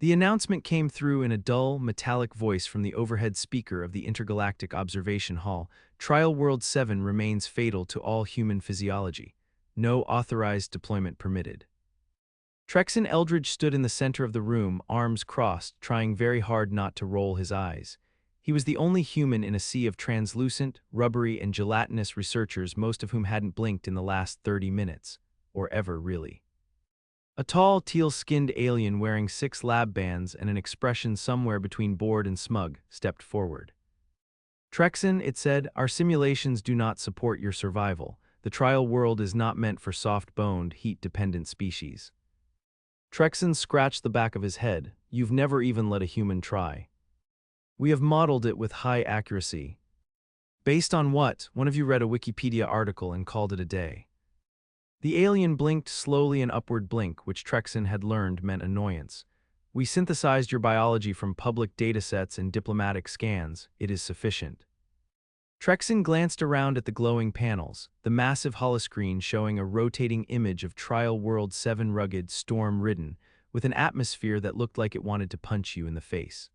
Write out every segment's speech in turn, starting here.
The announcement came through in a dull, metallic voice from the overhead speaker of the Intergalactic Observation Hall. Trial World 7 remains fatal to all human physiology. No authorized deployment permitted. Trexen Eldridge stood in the center of the room, arms crossed, trying very hard not to roll his eyes. He was the only human in a sea of translucent, rubbery, and gelatinous researchers, most of whom hadn't blinked in the last 30 minutes. Or ever, really. A tall, teal-skinned alien wearing 6 lab bands and an expression somewhere between bored and smug stepped forward. Trexen, it said, our simulations do not support your survival. The trial world is not meant for soft-boned, heat-dependent species. Trexen scratched the back of his head. You've never even let a human try. We have modeled it with high accuracy. Based on what? One of you read a Wikipedia article and called it a day. The alien blinked slowly, an upward blink, which Trexen had learned meant annoyance. We synthesized your biology from public datasets and diplomatic scans. It is sufficient. Trexen glanced around at the glowing panels, the massive holoscreen showing a rotating image of Trial World 7 rugged, storm-ridden, with an atmosphere that looked like it wanted to punch you in the face.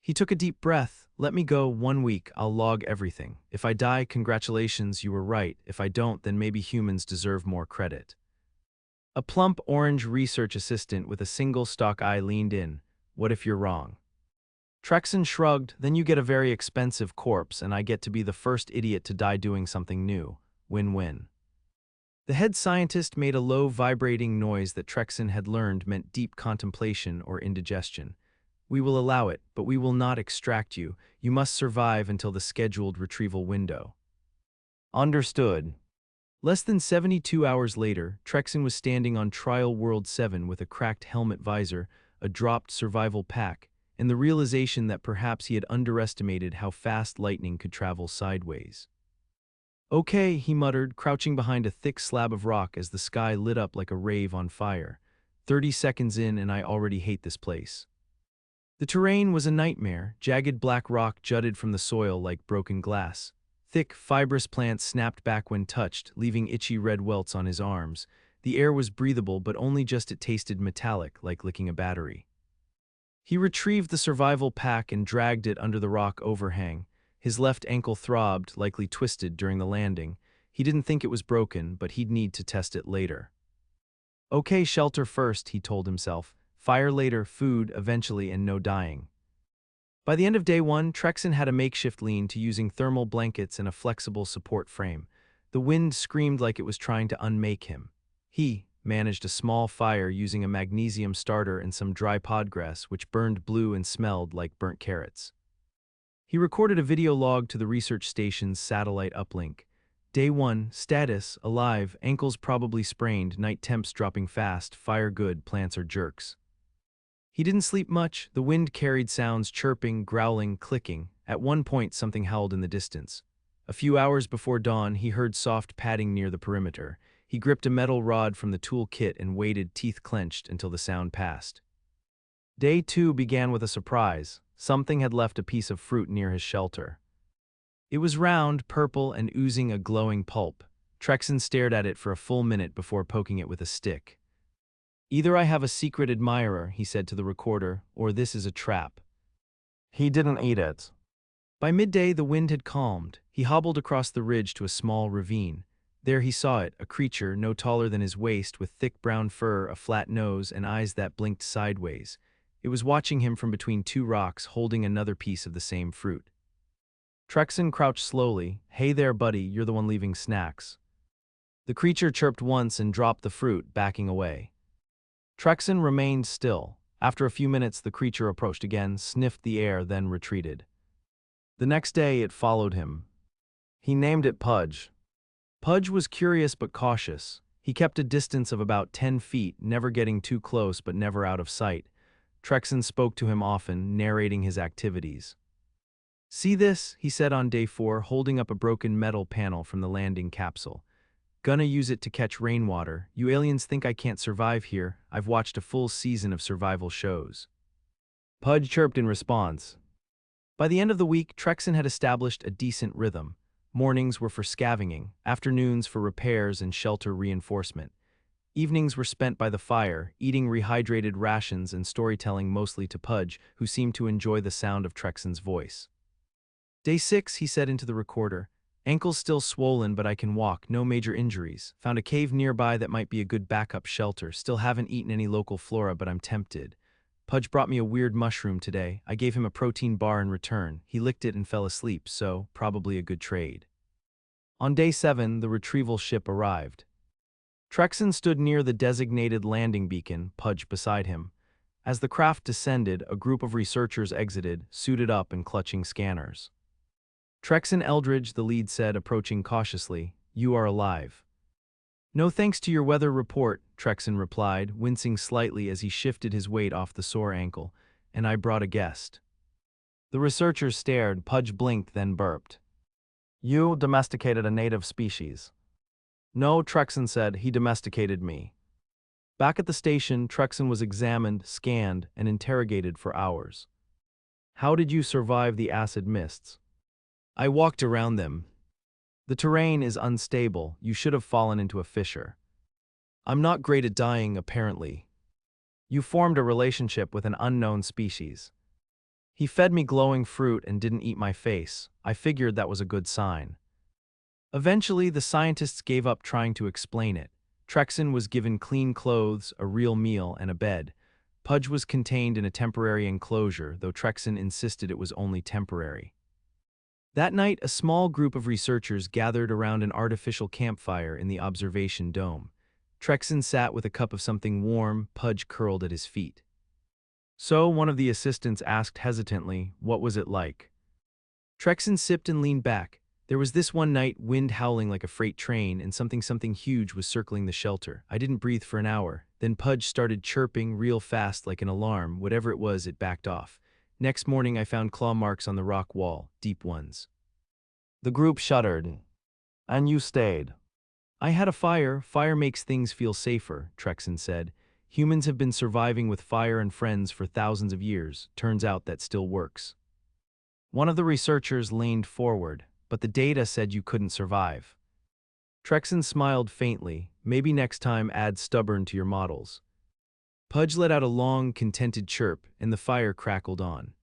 He took a deep breath. Let me go 1 week, I'll log everything. If I die, congratulations, you were right. If I don't, then maybe humans deserve more credit. A plump orange research assistant with a single stalk eye leaned in. What if you're wrong? Trexen shrugged. Then you get a very expensive corpse, and I get to be the first idiot to die doing something new. Win-win. The head scientist made a low, vibrating noise that Trexen had learned meant deep contemplation or indigestion. We will allow it, but we will not extract you. You must survive until the scheduled retrieval window. Understood. Less than 72 hours later, Trexen was standing on Trial World 7 with a cracked helmet visor, a dropped survival pack, and the realization that perhaps he had underestimated how fast lightning could travel sideways. Okay, he muttered, crouching behind a thick slab of rock as the sky lit up like a rave on fire. 30 seconds in and I already hate this place. The terrain was a nightmare. Jagged black rock jutted from the soil like broken glass. Thick, fibrous plants snapped back when touched, leaving itchy red welts on his arms. The air was breathable, but only just it tasted metallic, like licking a battery. He retrieved the survival pack and dragged it under the rock overhang. His left ankle throbbed, likely twisted during the landing. He didn't think it was broken, but he'd need to test it later. Okay, shelter first, he told himself. Fire later, food eventually, and no dying. By the end of day 1, Trexen had a makeshift lean to using thermal blankets and a flexible support frame. The wind screamed like it was trying to unmake him. He managed a small fire using a magnesium starter and some dry podgrass, which burned blue and smelled like burnt carrots. He recorded a video log to the research station's satellite uplink. Day 1, status, alive, ankles probably sprained, night temps dropping fast, fire good, plants are jerks. He didn't sleep much. The wind carried sounds chirping, growling, clicking. At one point, something howled in the distance. A few hours before dawn, he heard soft padding near the perimeter. He gripped a metal rod from the tool kit and waited, teeth clenched, until the sound passed. Day 2 began with a surprise. Something had left a piece of fruit near his shelter. It was round, purple, and oozing a glowing pulp. Trexen stared at it for a full minute before poking it with a stick. Either I have a secret admirer, he said to the recorder, or this is a trap. He didn't eat it. By midday, the wind had calmed. He hobbled across the ridge to a small ravine. There he saw it, a creature no taller than his waist with thick brown fur, a flat nose, and eyes that blinked sideways. It was watching him from between 2 rocks, holding another piece of the same fruit. Trexen crouched slowly. Hey there, buddy, you're the one leaving snacks. The creature chirped once and dropped the fruit, backing away. Trexen remained still. After a few minutes, the creature approached again, sniffed the air, then retreated. The next day, it followed him. He named it Pudge. Pudge was curious but cautious. He kept a distance of about 10 feet, never getting too close but never out of sight. Trexen spoke to him often, narrating his activities. See this, he said on day 4, holding up a broken metal panel from the landing capsule. Gonna use it to catch rainwater. You aliens think I can't survive here. I've watched a full season of survival shows. Pudge chirped in response. By the end of the week, Trexen had established a decent rhythm. Mornings were for scavenging, afternoons for repairs and shelter reinforcement. Evenings were spent by the fire, eating rehydrated rations and storytelling mostly to Pudge, who seemed to enjoy the sound of Trexen's voice. Day 6, he said into the recorder. Ankles still swollen, but I can walk, no major injuries. Found a cave nearby that might be a good backup shelter. Still haven't eaten any local flora, but I'm tempted. Pudge brought me a weird mushroom today. I gave him a protein bar in return. He licked it and fell asleep, so probably a good trade. On day 7, the retrieval ship arrived. Trexen stood near the designated landing beacon, Pudge beside him. As the craft descended, a group of researchers exited, suited up and clutching scanners. Trexen Eldridge, the lead said, approaching cautiously, "You are alive." "No thanks to your weather report," Trexen replied, wincing slightly as he shifted his weight off the sore ankle, "and I brought a guest." The researchers stared. Pudge blinked, then burped. "You domesticated a native species." "No," Trexen said, "he domesticated me." Back at the station, Trexen was examined, scanned, and interrogated for hours. "How did you survive the acid mists?" "I walked around them. The terrain is unstable. You should have fallen into a fissure." "I'm not great at dying, apparently." "You formed a relationship with an unknown species." "He fed me glowing fruit and didn't eat my face. I figured that was a good sign." Eventually, the scientists gave up trying to explain it. Trexen was given clean clothes, a real meal, and a bed. Pudge was contained in a temporary enclosure, though Trexen insisted it was only temporary. That night, a small group of researchers gathered around an artificial campfire in the observation dome. Trexen sat with a cup of something warm, Pudge curled at his feet. "So," one of the assistants asked hesitantly, "what was it like?" Trexen sipped and leaned back. "There was this one night, wind howling like a freight train, and something huge was circling the shelter. I didn't breathe for an hour. Then Pudge started chirping real fast like an alarm. Whatever it was, it backed off. Next morning I found claw marks on the rock wall, deep ones." The group shuddered. "And you stayed?" "I had a fire. Fire makes things feel safer," Trexen said. "Humans have been surviving with fire and friends for thousands of years. Turns out that still works." One of the researchers leaned forward. "But the data said you couldn't survive." Trexen smiled faintly. "Maybe next time add stubborn to your models." Pudge let out a long, contented chirp, and the fire crackled on.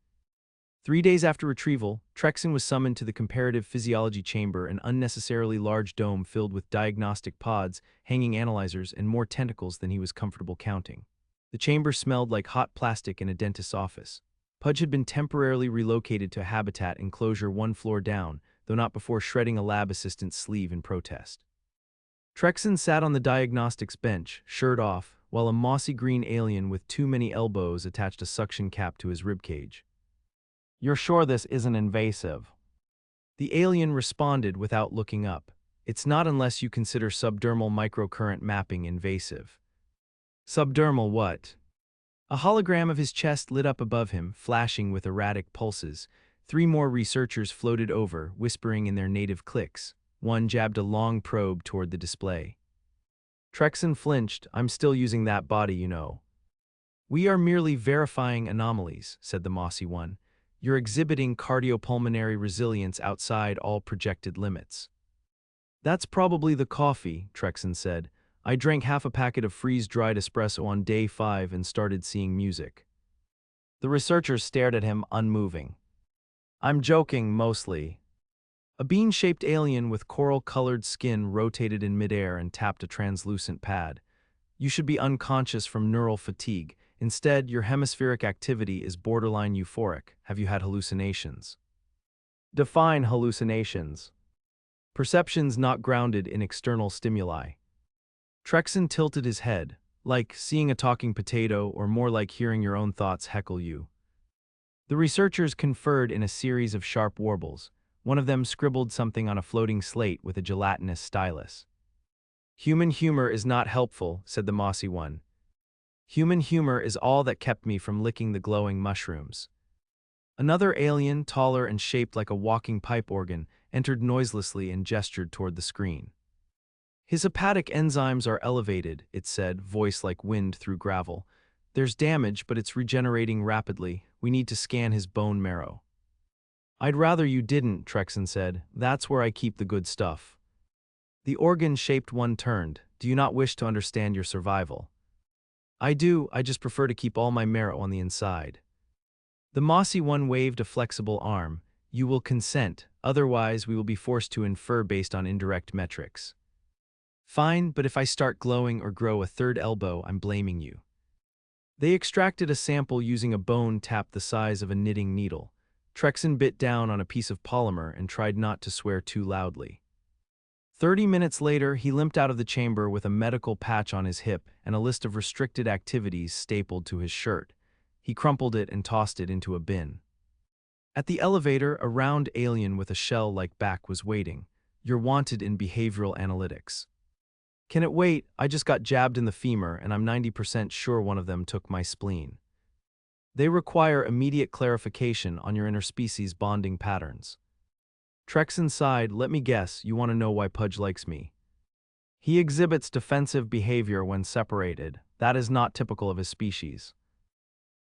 3 days after retrieval, Trexen was summoned to the comparative physiology chamber, an unnecessarily large dome filled with diagnostic pods, hanging analyzers, and more tentacles than he was comfortable counting. The chamber smelled like hot plastic in a dentist's office. Pudge had been temporarily relocated to a habitat enclosure 1 floor down, though not before shredding a lab assistant's sleeve in protest. Trexen sat on the diagnostics bench, shirt off, while a mossy green alien with too many elbows attached a suction cap to his ribcage. "You're sure this isn't invasive?" The alien responded without looking up. "It's not unless you consider subdermal microcurrent mapping invasive." "Subdermal what?" A hologram of his chest lit up above him, flashing with erratic pulses. 3 more researchers floated over, whispering in their native clicks. One jabbed a long probe toward the display. Trexen flinched. "I'm still using that body, you know." "We are merely verifying anomalies," said the mossy one. "You're exhibiting cardiopulmonary resilience outside all projected limits." "That's probably the coffee," Trexen said. "I drank half a packet of freeze-dried espresso on day 5 and started seeing music." The researchers stared at him, unmoving. "I'm joking, mostly." A bean-shaped alien with coral-colored skin rotated in midair and tapped a translucent pad. "You should be unconscious from neural fatigue. Instead, your hemispheric activity is borderline euphoric. Have you had hallucinations?" "Define hallucinations." "Perceptions not grounded in external stimuli." Trexen tilted his head. "Like seeing a talking potato, or more like hearing your own thoughts heckle you." The researchers conferred in a series of sharp warbles. One of them scribbled something on a floating slate with a gelatinous stylus. "Human humor is not helpful," said the mossy one. "Human humor is all that kept me from licking the glowing mushrooms." Another alien, taller and shaped like a walking pipe organ, entered noiselessly and gestured toward the screen. "His hepatic enzymes are elevated," it said, voice like wind through gravel. "There's damage, but it's regenerating rapidly. We need to scan his bone marrow." "I'd rather you didn't," Trexen said. "That's where I keep the good stuff." The organ-shaped one turned. Do you not wish to understand your survival? I do, I just prefer to keep all my marrow on the inside. The mossy one waved a flexible arm. You will consent, otherwise we will be forced to infer based on indirect metrics. Fine, but if I start glowing or grow a third elbow, I'm blaming you. They extracted a sample using a bone tapped the size of a knitting needle. Trexen bit down on a piece of polymer and tried not to swear too loudly. 30 minutes later, he limped out of the chamber with a medical patch on his hip and a list of restricted activities stapled to his shirt. He crumpled it and tossed it into a bin. At the elevator, a round alien with a shell-like back was waiting. You're wanted in behavioral analytics. Can it wait? I just got jabbed in the femur and I'm 90% sure one of them took my spleen. They require immediate clarification on your interspecies bonding patterns. Trexen sighed. Let me guess, you want to know why Pudge likes me. He exhibits defensive behavior when separated. That is not typical of his species.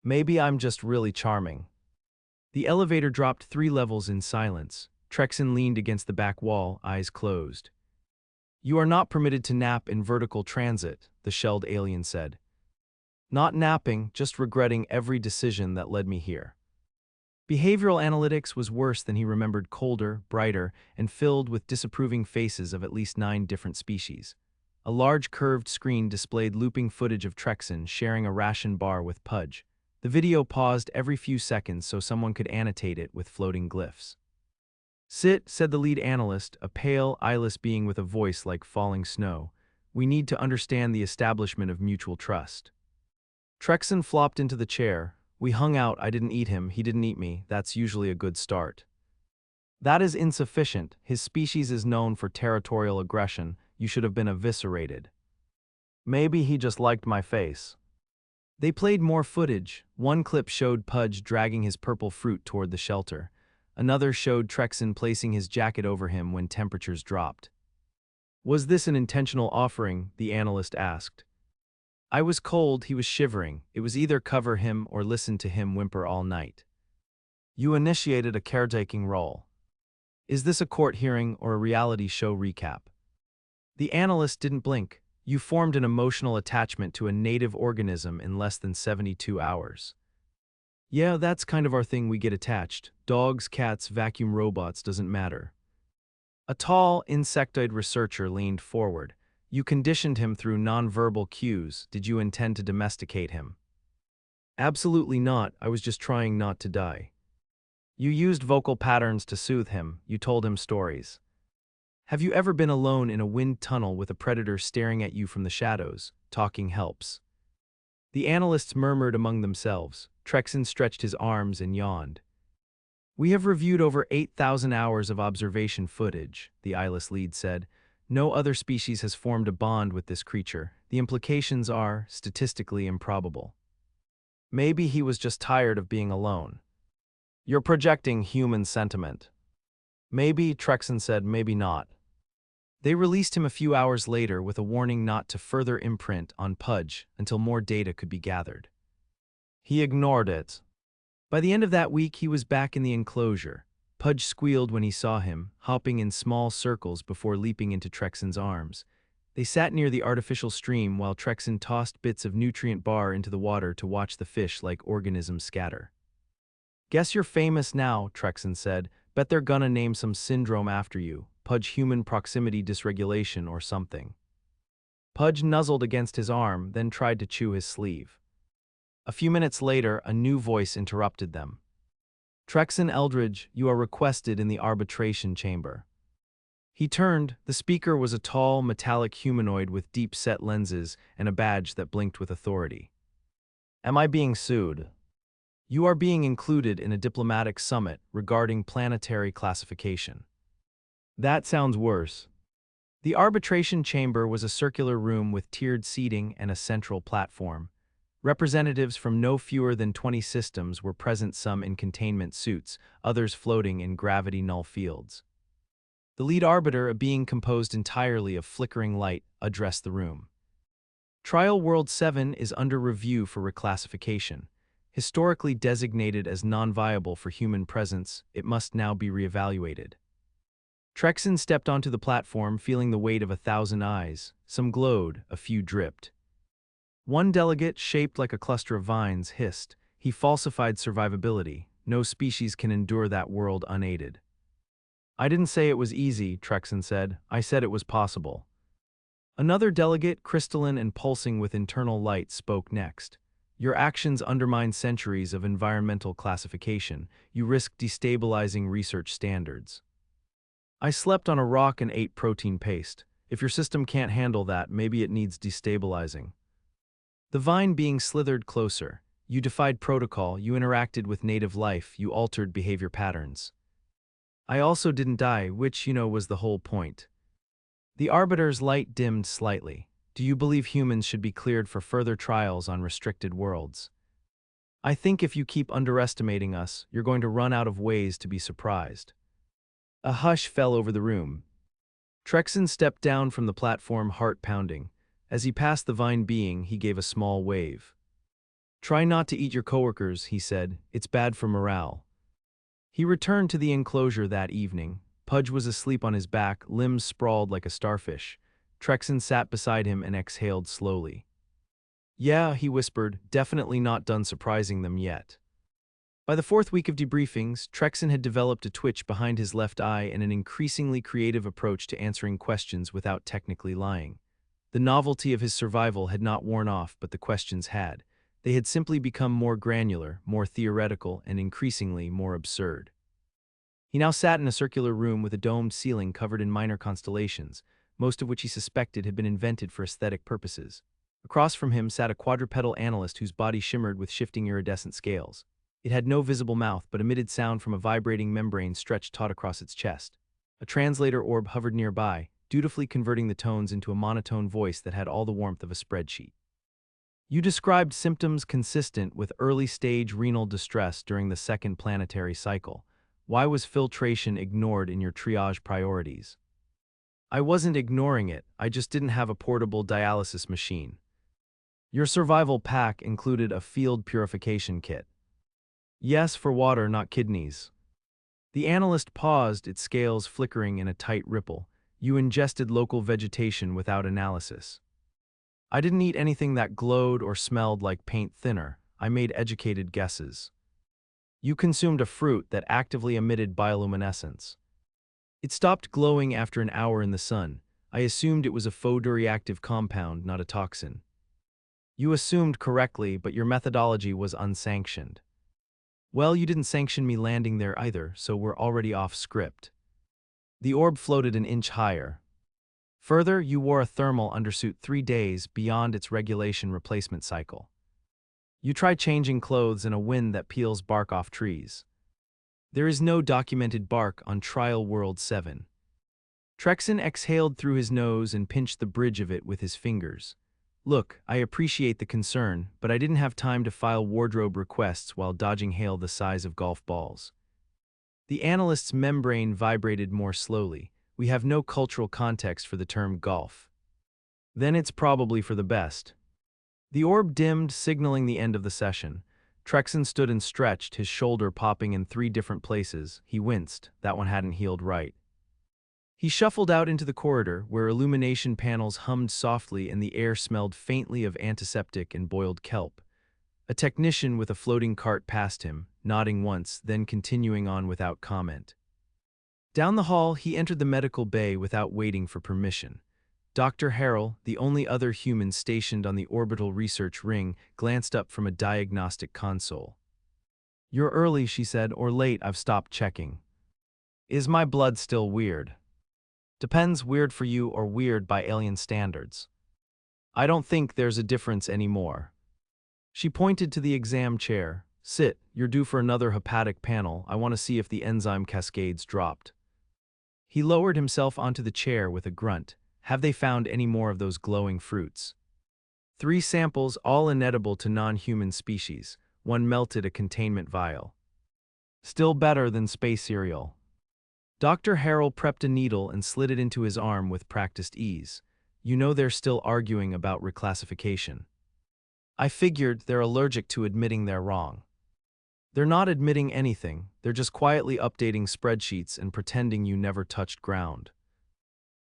Maybe I'm just really charming. The elevator dropped 3 levels in silence. Trexen leaned against the back wall, eyes closed. You are not permitted to nap in vertical transit, the shelled alien said. Not napping, just regretting every decision that led me here. Behavioral analytics was worse than he remembered, colder, brighter, and filled with disapproving faces of at least 9 different species. A large curved screen displayed looping footage of Trexen sharing a ration bar with Pudge. The video paused every few seconds so someone could annotate it with floating glyphs. Sit, said the lead analyst, a pale, eyeless being with a voice like falling snow. We need to understand the establishment of mutual trust. Trexen flopped into the chair. We hung out, I didn't eat him, he didn't eat me, that's usually a good start. That is insufficient, his species is known for territorial aggression, you should have been eviscerated. Maybe he just liked my face. They played more footage. One clip showed Pudge dragging his purple fruit toward the shelter. Another showed Trexen placing his jacket over him when temperatures dropped. Was this an intentional offering? The analyst asked. I was cold, he was shivering. It was either cover him or listen to him whimper all night. You initiated a caretaking role. Is this a court hearing or a reality show recap? The analyst didn't blink. You formed an emotional attachment to a native organism in less than 72 hours. Yeah, that's kind of our thing, we get attached. Dogs, cats, vacuum robots, doesn't matter. A tall, insectoid researcher leaned forward. You conditioned him through nonverbal cues. Did you intend to domesticate him? Absolutely not, I was just trying not to die. You used vocal patterns to soothe him, you told him stories. Have you ever been alone in a wind tunnel with a predator staring at you from the shadows? Talking helps. The analysts murmured among themselves. Trexen stretched his arms and yawned. We have reviewed over 8,000 hours of observation footage, the eyeless lead said. No other species has formed a bond with this creature. The implications are statistically improbable. Maybe he was just tired of being alone. You're projecting human sentiment. Maybe, Trexen said, maybe not. They released him a few hours later with a warning not to further imprint on Pudge until more data could be gathered. He ignored it. By the end of that week, he was back in the enclosure. Pudge squealed when he saw him, hopping in small circles before leaping into Trexen's arms. They sat near the artificial stream while Trexen tossed bits of nutrient bar into the water to watch the fish like organisms scatter. Guess you're famous now, Trexen said. Bet they're gonna name some syndrome after you. Pudge human proximity dysregulation or something. Pudge nuzzled against his arm, then tried to chew his sleeve. A few minutes later, a new voice interrupted them. Trexen Eldridge, you are requested in the arbitration chamber. He turned. The speaker was a tall, metallic humanoid with deep-set lenses and a badge that blinked with authority. Am I being sued? You are being included in a diplomatic summit regarding planetary classification. That sounds worse. The arbitration chamber was a circular room with tiered seating and a central platform. Representatives from no fewer than 20 systems were present, some in containment suits, others floating in gravity null fields. The lead arbiter, a being composed entirely of flickering light, addressed the room. Trial World 7 is under review for reclassification. Historically designated as non-viable for human presence, it must now be reevaluated. Trexen stepped onto the platform, feeling the weight of 1,000 eyes. Some glowed, a few dripped. One delegate, shaped like a cluster of vines, hissed. He falsified survivability. No species can endure that world unaided. I didn't say it was easy, Trexen said. I said it was possible. Another delegate, crystalline and pulsing with internal light, spoke next. Your actions undermine centuries of environmental classification. You risk destabilizing research standards. I slept on a rock and ate protein paste. If your system can't handle that, maybe it needs destabilizing. The vine being slithered closer. You defied protocol, you interacted with native life, you altered behavior patterns. I also didn't die, which, was the whole point. The Arbiter's light dimmed slightly. Do you believe humans should be cleared for further trials on restricted worlds? I think if you keep underestimating us, you're going to run out of ways to be surprised. A hush fell over the room. Trexen stepped down from the platform, heart pounding. As he passed the vine being, he gave a small wave. Try not to eat your coworkers, he said. It's bad for morale. He returned to the enclosure that evening. Pudge was asleep on his back, limbs sprawled like a starfish. Trexen sat beside him and exhaled slowly. Yeah, he whispered, definitely not done surprising them yet. By the fourth week of debriefings, Trexen had developed a twitch behind his left eye and an increasingly creative approach to answering questions without technically lying. The novelty of his survival had not worn off, but the questions had. They had simply become more granular, more theoretical, and increasingly more absurd. He now sat in a circular room with a domed ceiling covered in minor constellations, most of which he suspected had been invented for aesthetic purposes. Across from him sat a quadrupedal analyst whose body shimmered with shifting iridescent scales. It had no visible mouth but emitted sound from a vibrating membrane stretched taut across its chest. A translator orb hovered nearby, dutifully converting the tones into a monotone voice that had all the warmth of a spreadsheet. You described symptoms consistent with early-stage renal distress during the second planetary cycle. Why was filtration ignored in your triage priorities? I wasn't ignoring it, I just didn't have a portable dialysis machine. Your survival pack included a field purification kit. Yes, for water, not kidneys. The analyst paused, its scales flickering in a tight ripple. You ingested local vegetation without analysis. I didn't eat anything that glowed or smelled like paint thinner. I made educated guesses. You consumed a fruit that actively emitted bioluminescence. It stopped glowing after an hour in the sun. I assumed it was a photoreactive compound, not a toxin. You assumed correctly, but your methodology was unsanctioned. Well, you didn't sanction me landing there either, so we're already off script. The orb floated an inch higher. Further, you wore a thermal undersuit 3 days beyond its regulation replacement cycle. You tried changing clothes in a wind that peels bark off trees. There is no documented bark on Trial World 7. Trexen exhaled through his nose and pinched the bridge of it with his fingers. Look, I appreciate the concern, but I didn't have time to file wardrobe requests while dodging hail the size of golf balls. The analyst's membrane vibrated more slowly. We have no cultural context for the term golf. Then it's probably for the best. The orb dimmed, signaling the end of the session. Trexen stood and stretched, his shoulder popping in 3 different places. He winced. That one hadn't healed right. He shuffled out into the corridor, where illumination panels hummed softly and the air smelled faintly of antiseptic and boiled kelp. A technician with a floating cart passed him, nodding once, then continuing on without comment. Down the hall, he entered the medical bay without waiting for permission. Dr. Harrell, the only other human stationed on the orbital research ring, glanced up from a diagnostic console. You're early, she said, or late, I've stopped checking. Is my blood still weird? Depends, weird for you or weird by alien standards. I don't think there's a difference anymore. She pointed to the exam chair. Sit, you're due for another hepatic panel. I want to see if the enzyme cascades dropped. He lowered himself onto the chair with a grunt. Have they found any more of those glowing fruits? 3 samples, all inedible to non-human species. 1 melted a containment vial. Still better than space cereal. Dr. Harrell prepped a needle and slid it into his arm with practiced ease. You know they're still arguing about reclassification. I figured they're allergic to admitting they're wrong. They're not admitting anything, they're just quietly updating spreadsheets and pretending you never touched ground.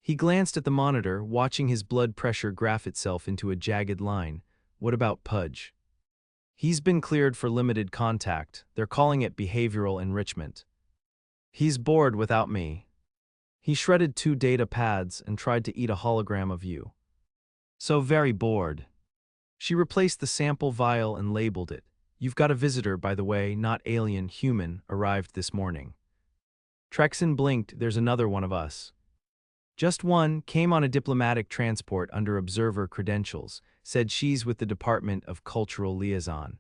He glanced at the monitor, watching his blood pressure graph itself into a jagged line. What about Pudge? He's been cleared for limited contact. They're calling it behavioral enrichment. He's bored without me. He shredded 2 data pads and tried to eat a hologram of you. So very bored. She replaced the sample vial and labeled it. You've got a visitor, by the way, not alien, human, arrived this morning. Trexen blinked. There's another one of us. Just one, came on a diplomatic transport under observer credentials, said she's with the Department of Cultural Liaison.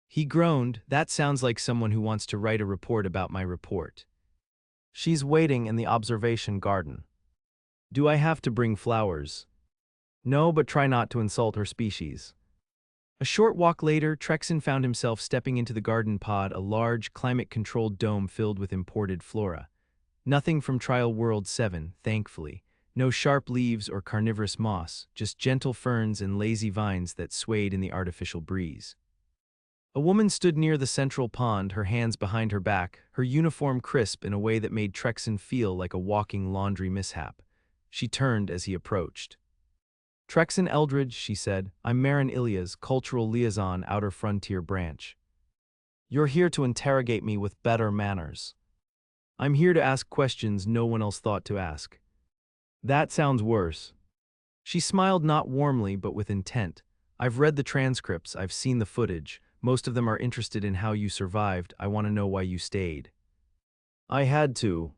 He groaned. That sounds like someone who wants to write a report about my report. She's waiting in the observation garden. Do I have to bring flowers? No, but try not to insult her species. A short walk later, Trexen found himself stepping into the garden pod, a large, climate-controlled dome filled with imported flora. Nothing from Trial World 7, thankfully. No sharp leaves or carnivorous moss, just gentle ferns and lazy vines that swayed in the artificial breeze. A woman stood near the central pond, her hands behind her back, her uniform crisp in a way that made Trexen feel like a walking laundry mishap. She turned as he approached. Trexen Eldridge, she said, I'm Marin Ilia's Cultural Liaison Outer Frontier Branch. You're here to interrogate me with better manners. I'm here to ask questions no one else thought to ask. That sounds worse. She smiled, not warmly but with intent. I've read the transcripts, I've seen the footage. Most of them are interested in how you survived. I want to know why you stayed. I had to.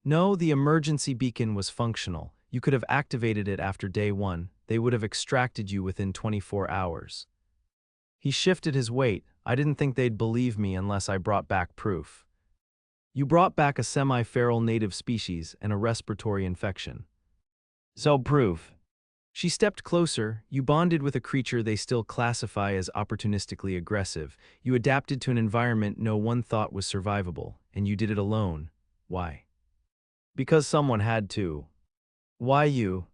No, the emergency beacon was functional. You could have activated it after day 1. They would have extracted you within 24 hours. He shifted his weight. I didn't think they'd believe me unless I brought back proof. You brought back a semi-feral native species and a respiratory infection. So proof. She stepped closer. You bonded with a creature they still classify as opportunistically aggressive. You adapted to an environment no one thought was survivable, and you did it alone. Why? Because someone had to. Why you?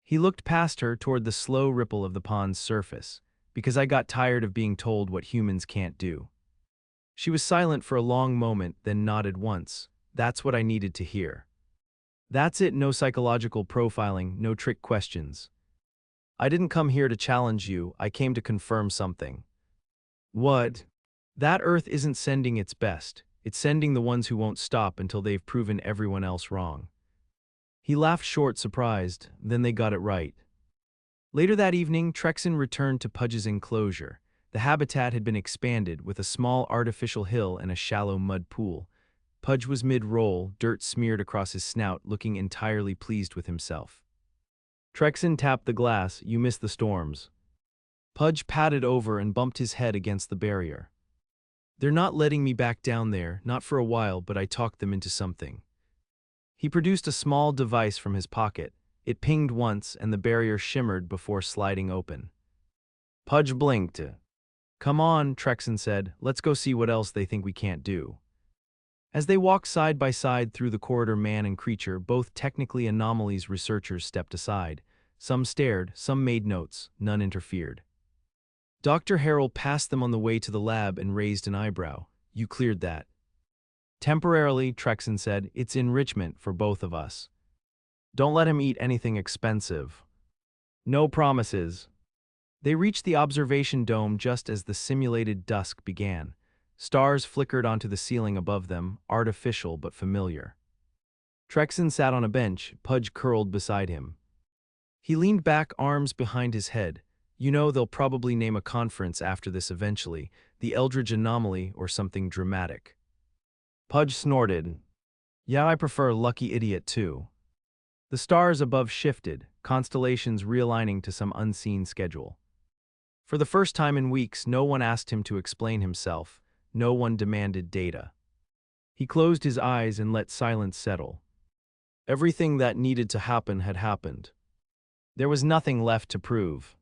He looked past her toward the slow ripple of the pond's surface. Because I got tired of being told what humans can't do. She was silent for a long moment, then nodded once. That's what I needed to hear. That's it, no psychological profiling, no trick questions. I didn't come here to challenge you, I came to confirm something. What? That Earth isn't sending its best, it's sending the ones who won't stop until they've proven everyone else wrong. He laughed short, surprised, then they got it right. Later that evening, Trexen returned to Pudge's enclosure. The habitat had been expanded with a small artificial hill and a shallow mud pool. Pudge was mid-roll, dirt smeared across his snout, looking entirely pleased with himself. Trexen tapped the glass. You missed the storms. Pudge padded over and bumped his head against the barrier. They're not letting me back down there, not for a while, but I talked them into something. He produced a small device from his pocket. It pinged once and the barrier shimmered before sliding open. Pudge blinked. Come on, Trexen said, let's go see what else they think we can't do. As they walked side by side through the corridor, man and creature, both technically anomalies, researchers stepped aside. Some stared, some made notes, none interfered. Dr. Harrell passed them on the way to the lab and raised an eyebrow. You cleared that. Temporarily, Trexen said, it's enrichment for both of us. Don't let him eat anything expensive. No promises. They reached the observation dome just as the simulated dusk began. Stars flickered onto the ceiling above them, artificial but familiar. Trexen sat on a bench, Pudge curled beside him. He leaned back, arms behind his head. You know, they'll probably name a conference after this eventually, the Eldridge Anomaly or something dramatic. Pudge snorted. Yeah, I prefer Lucky Idiot too. The stars above shifted, constellations realigning to some unseen schedule. For the first time in weeks, no one asked him to explain himself, no one demanded data. He closed his eyes and let silence settle. Everything that needed to happen had happened. There was nothing left to prove.